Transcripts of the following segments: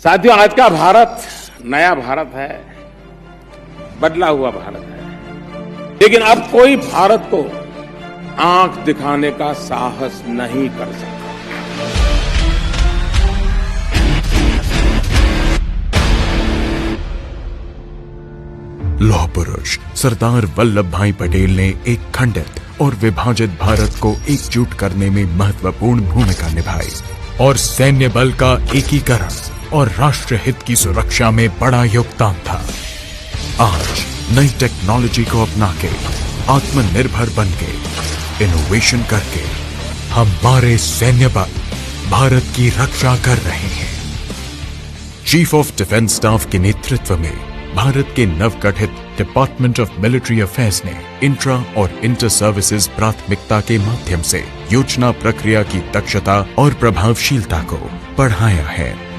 साथियों, आज का भारत नया भारत है, बदला हुआ भारत है, लेकिन अब कोई भारत को आंख दिखाने का साहस नहीं कर सकता। लौह पुरुष सरदार वल्लभ भाई पटेल ने एक खंडित और विभाजित भारत को एकजुट करने में महत्वपूर्ण भूमिका निभाई और सैन्य बल का एकीकरण और राष्ट्र हित की सुरक्षा में बड़ा योगदान था। आज नई टेक्नोलॉजी को अपना के, आत्मनिर्भर बन के, इनोवेशन करके हमारे सैन्य बल भारत की रक्षा कर रहे हैं। चीफ ऑफ डिफेंस स्टाफ के नेतृत्व में भारत के नवगठित डिपार्टमेंट ऑफ मिलिट्री अफेयर्स ने इंट्रा और इंटर सर्विसेज प्राथमिकता के माध्यम से योजना प्रक्रिया की दक्षता और प्रभावशीलता को बढ़ाया है।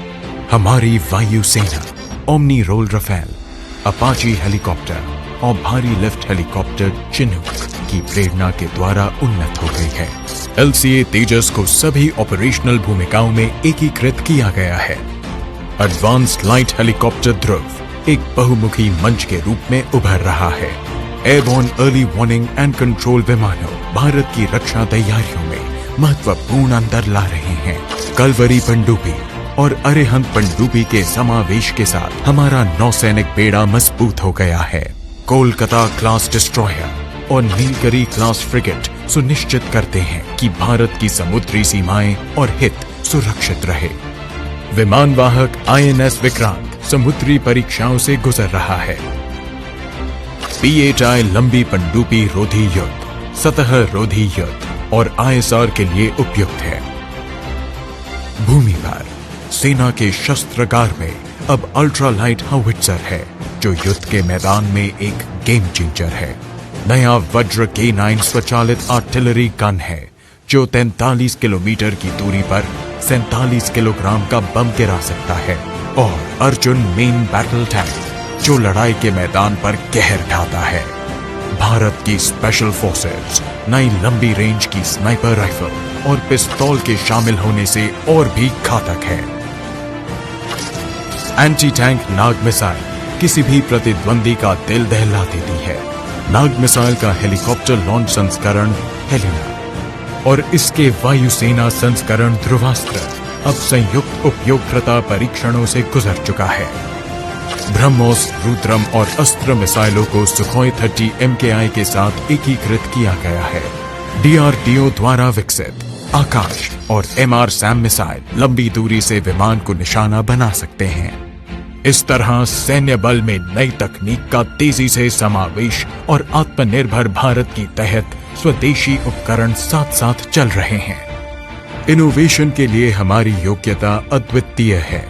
हमारी वायु सेना omni role Rafale, Apache helicopter और भारी लिफ्ट हेलीकॉप्टर चिनूक की प्रेरणा के द्वारा उन्नत हो गई है। LCA तेजस को सभी ऑपरेशनल भूमिकाओं में एकीकृत किया गया है। एडवांस्ड लाइट हेलीकॉप्टर ध्रुव एक बहुमुखी मंच के रूप में उभर रहा है। Airborne early warning and control विमानों भारत की रक्षा तैयारियों में महत्वपूर्ण अंतर ला रहे हैं। कलवरी पनडुब्बी और अरिहंत पनडुब्बी के समावेश के साथ हमारा नौसैनिक बेड़ा मजबूत हो गया है। कोलकाता क्लास डिस्ट्रॉयर और नीलगिरी क्लास फ्रिगेट सुनिश्चित करते हैं कि भारत की समुद्री सीमाएं और हित सुरक्षित रहे। विमान वाहक INS विक्रांत समुद्री परीक्षाओं से गुजर रहा है। PHI लंबी पनडुब्बी रोधी युद्ध, सतह रोधी युद्ध और ISR के लिए उपयुक्त है। भूमि पर सेना के शस्त्रागार में अब अल्ट्रा लाइट हाउविट्जर है, जो युद्ध के मैदान में एक गेम चेंजर है। नया वज्र K9 स्वचालित आर्टिलरी गन है, जो 43 किलोमीटर की दूरी पर 47 किलोग्राम का बम गिरा सकता है। और अर्जुन मेन बैटल टैंक, जो लड़ाई के मैदान पर कहर ढाता है। भारत की स्पेशल फोर्सेस नई लंबी रेंज की स्नाइपर राइफल और पिस्तौल के शामिल होने से और भी घातक है। एंटी टैंक नाग मिसाइल किसी भी प्रतिद्वंदी का दिल दहला देती है। नाग मिसाइल का हेलीकॉप्टर लॉन्च संस्करण हेलिना और इसके वायुसेना संस्करण ध्रुवास्त्र अब संयुक्त उपयोगकर्ता परीक्षणों से गुजर चुका है। ब्रह्मोस, रुद्रम और अस्त्र मिसाइलों को सुखोई 30 MKI के साथ एकीकृत किया गया है। DRDO द्वारा विकसित आकाश और MR-SAM मिसाइल लंबी दूरी से विमान को निशाना बना सकते हैं। इस तरह सैन्य बल में नई तकनीक का तेजी से समावेश और आत्मनिर्भर भारत की तहत स्वदेशी उपकरण साथ साथ चल रहे हैं। इनोवेशन के लिए हमारी योग्यता अद्वितीय है।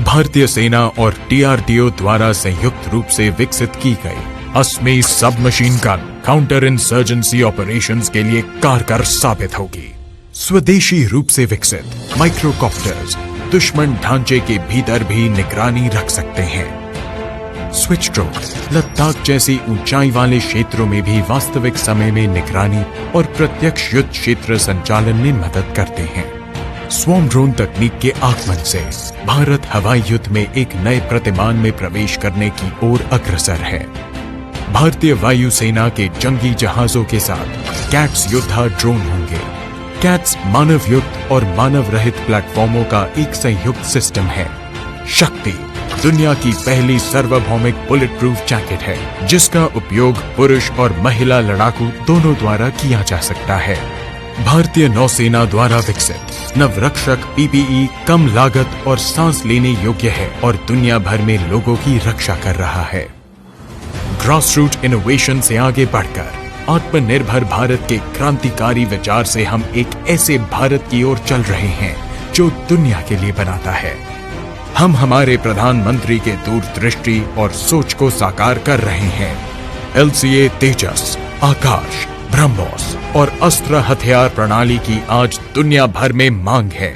भारतीय सेना और DRDO द्वारा संयुक्त रूप से विकसित की गई Asmi submachine gun counter insurgency operations के लिए कारगर साबित होगी। स्वदेशी रूप से विकसित माइक्रोकॉप्टर्स दुश्मन ढांचे के भीतर भी निगरानी रख सकते हैं। स्विच ड्रोन लद्दाख जैसी ऊंचाई वाले क्षेत्रों में भी वास्तविक समय में निगरानी और प्रत्यक्ष युद्ध क्षेत्र संचालन में मदद करते हैं। स्वॉर्म ड्रोन तकनीक के आगमन से भारत हवाई युद्ध में एक नए प्रतिमान में प्रवेश करने की ओर अग्रसर है। भारतीय वायुसेना के जंगी जहाजों के साथ कैट्स योद्धा ड्रोन होंगे। कैट्स मानव युक्त और मानव रहित प्लेटफॉर्मों का एक संयुक्त सिस्टम है। शक्ति दुनिया की पहली सार्वभौमिक बुलेट प्रूफ जैकेट है, जिसका उपयोग पुरुष और महिला लड़ाकू दोनों द्वारा किया जा सकता है। भारतीय नौसेना द्वारा विकसित नवरक्षक PPE कम लागत और सांस लेने योग्य है और दुनिया भर में लोगों की रक्षा कर रहा है। ग्रासरूट इनोवेशन से आगे बढ़कर आत्मनिर्भर भारत के क्रांतिकारी विचार से हम एक ऐसे भारत की ओर चल रहे हैं जो दुनिया के लिए बनाता है। हम हमारे प्रधानमंत्री के दूरदृष्टि और सोच को साकार कर रहे हैं। LCA तेजस, आकाश, ब्रह्मोस और अस्त्र हथियार प्रणाली की आज दुनिया भर में मांग है।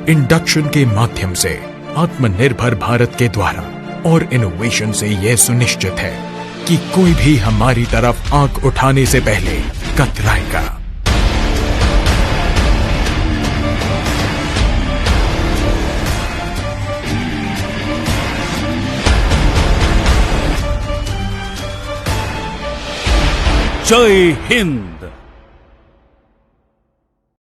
इंडक्शन के माध्यम से आत्मनिर्भर भारत के द्वारा और इनोवेशन से यह सुनिश्चित है कि कोई भी हमारी तरफ आंख उठाने से पहले कतराएगा। जय हिंद।